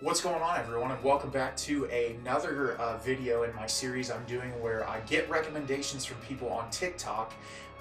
What's going on, everyone, and welcome back to another video in my series I'm doing where I get recommendations from people on TikTok,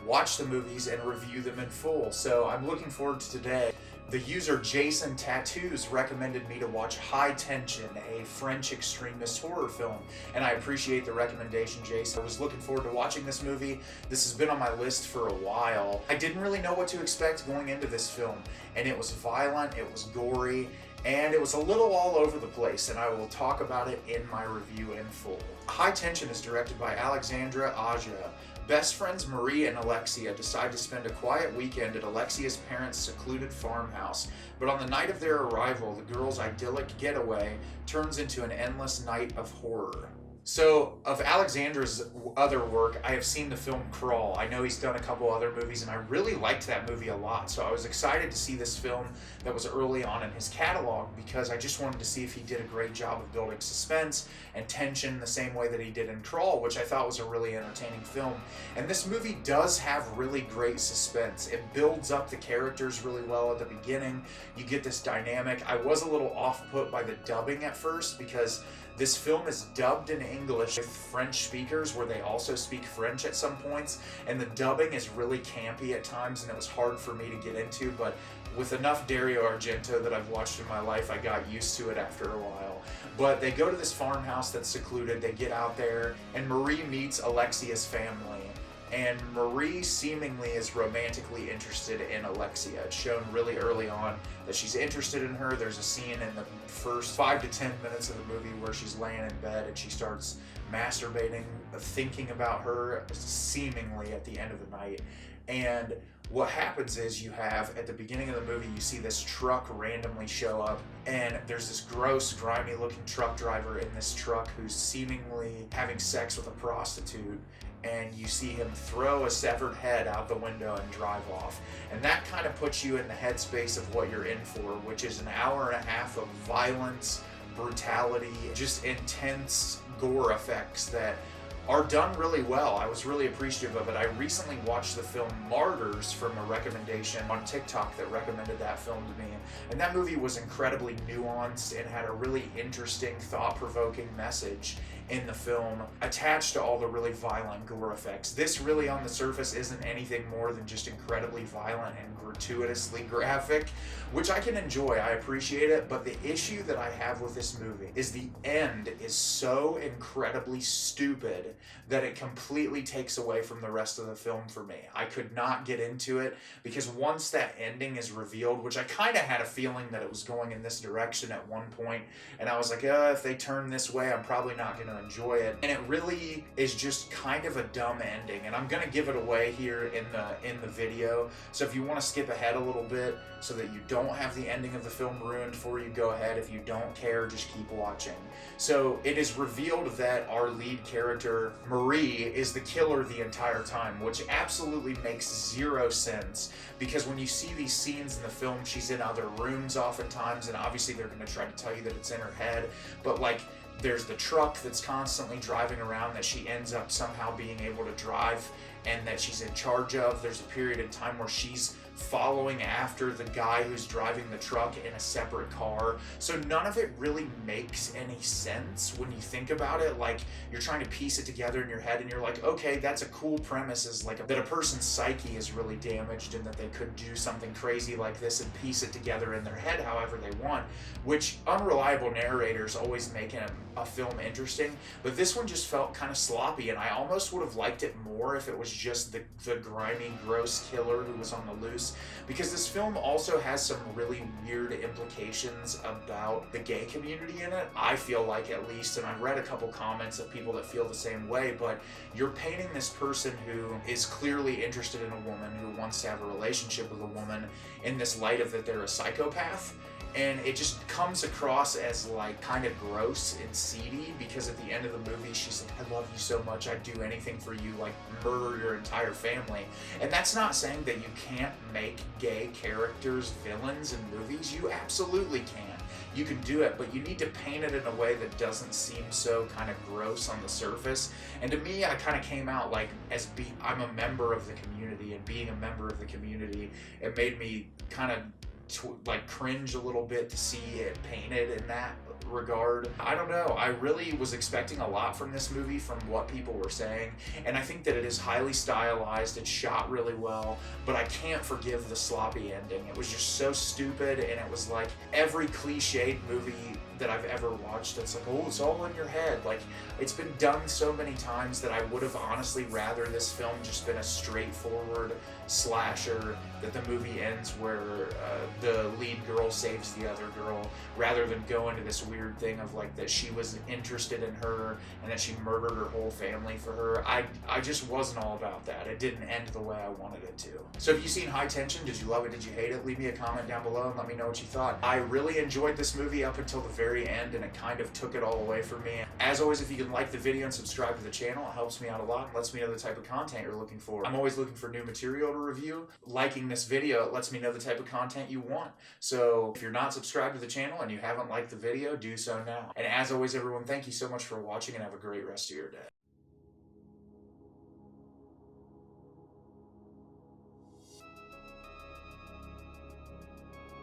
watch the movies, and review them in full. So I'm looking forward to today. The user Jason Tattoos recommended me to watch High Tension, a French extremist horror film, and I appreciate the recommendation, Jason. I was looking forward to watching this movie. This has been on my list for a while. I didn't really know what to expect going into this film, and it was violent, it was gory, and it was a little all over the place, and I will talk about it in my review in full. High Tension is directed by Alexandre Aja. Best friends Marie and Alexia decide to spend a quiet weekend at Alexia's parents' secluded farmhouse, but on the night of their arrival, the girls' idyllic getaway turns into an endless night of horror. So, of Alexandre's other work, I have seen the film Crawl. I know he's done a couple other movies, and I really liked that movie a lot. So I was excited to see this film that was early on in his catalog because I just wanted to see if he did a great job of building suspense and tension the same way that he did in Crawl, which I thought was a really entertaining film. And this movie does have really great suspense. It builds up the characters really well at the beginning. You get this dynamic. I was a little off-put by the dubbing at first because this film is dubbed in English with French speakers where they also speak French at some points, and the dubbing is really campy at times, and it was hard for me to get into, but with enough Dario Argento that I've watched in my life, I got used to it after a while. But they go to this farmhouse that's secluded, they get out there, and Marie meets Alexia's family. And Marie seemingly is romantically interested in Alexia. It's shown really early on that she's interested in her. There's a scene in the first 5 to 10 minutes of the movie where she's laying in bed and she starts masturbating, thinking about her seemingly at the end of the night. And what happens is you have, at the beginning of the movie, you see this truck randomly show up, and there's this gross, grimy looking truck driver in this truck who's seemingly having sex with a prostitute, and you see him throw a severed head out the window and drive off. And that kind of puts you in the headspace of what you're in for, which is an hour and a half of violence, brutality, just intense gore effects that are done really well. I was really appreciative of it. I recently watched the film Martyrs from a recommendation on TikTok that recommended that film to me. And that movie was incredibly nuanced and had a really interesting, thought-provoking message in the film attached to all the really violent gore effects. This really on the surface isn't anything more than just incredibly violent and gratuitously graphic, which I can enjoy. I appreciate it, but the issue that I have with this movie is the end is so incredibly stupid that it completely takes away from the rest of the film for me. I could not get into it because once that ending is revealed, which I kind of had a feeling that it was going in this direction at one point, and I was like, if they turn this way, I'm probably not going to enjoy it. And it really is just kind of a dumb ending, and I'm going to give it away here in the video. So if you want to skip ahead a little bit so that you don't have the ending of the film ruined for you, go ahead. If you don't care, just keep watching. So it is revealed that our lead character, Marie, is the killer the entire time, which absolutely makes zero sense because when you see these scenes in the film, she's in other rooms oftentimes, and obviously they're going to try to tell you that it's in her head, but like there's the truck that's constantly driving around that she ends up somehow being able to drive and that she's in charge of. There's a period in time where she's following after the guy who's driving the truck in a separate car. So none of it really makes any sense when you think about it. Like, you're trying to piece it together in your head and you're like, okay, that's a cool premise, is like that a person's psyche is really damaged and that they could do something crazy like this and piece it together in their head however they want, which unreliable narrators always make a film interesting, but this one just felt kind of sloppy, and I almost would have liked it more if it was just the grimy, gross killer who was on the loose, because this film also has some really weird implications about the gay community in it, I feel like, at least, and I've read a couple comments of people that feel the same way, but you're painting this person who is clearly interested in a woman, who wants to have a relationship with a woman, in this light of that they're a psychopath. And it just comes across as like kind of gross and seedy because at the end of the movie she's like, I love you so much, I'd do anything for you, like murder your entire family. And that's not saying that you can't make gay characters villains in movies. You absolutely can. You can do it, but you need to paint it in a way that doesn't seem so kind of gross on the surface. And to me, I kind of came out like I'm a member of the community, and being a member of the community, it made me kind of like cringe a little bit to see it painted in that regard. I don't know. I really was expecting a lot from this movie from what people were saying, and I think that it is highly stylized. It's shot really well, but I can't forgive the sloppy ending. It was just so stupid, and it was like every cliched movie that I've ever watched. It's like, oh, it's all in your head. Like, it's been done so many times that I would have honestly rather this film just been a straightforward slasher, that the movie ends where the lead girl saves the other girl, rather than go into this weird thing of like that she was interested in her and that she murdered her whole family for her. I just wasn't all about that. It didn't end the way I wanted it to. So have you seen High Tension? Did you love it? Did you hate it? Leave me a comment down below and let me know what you thought. I really enjoyed this movie up until the very end, and it kind of took it all away from me. As always, if you can like the video and subscribe to the channel, it helps me out a lot and lets me know the type of content you're looking for. I'm always looking for new material to review. Liking this video, it lets me know the type of content you want. So if you're not subscribed to the channel and you haven't liked the video, do so now. And as always, everyone, thank you so much for watching, and have a great rest of your day.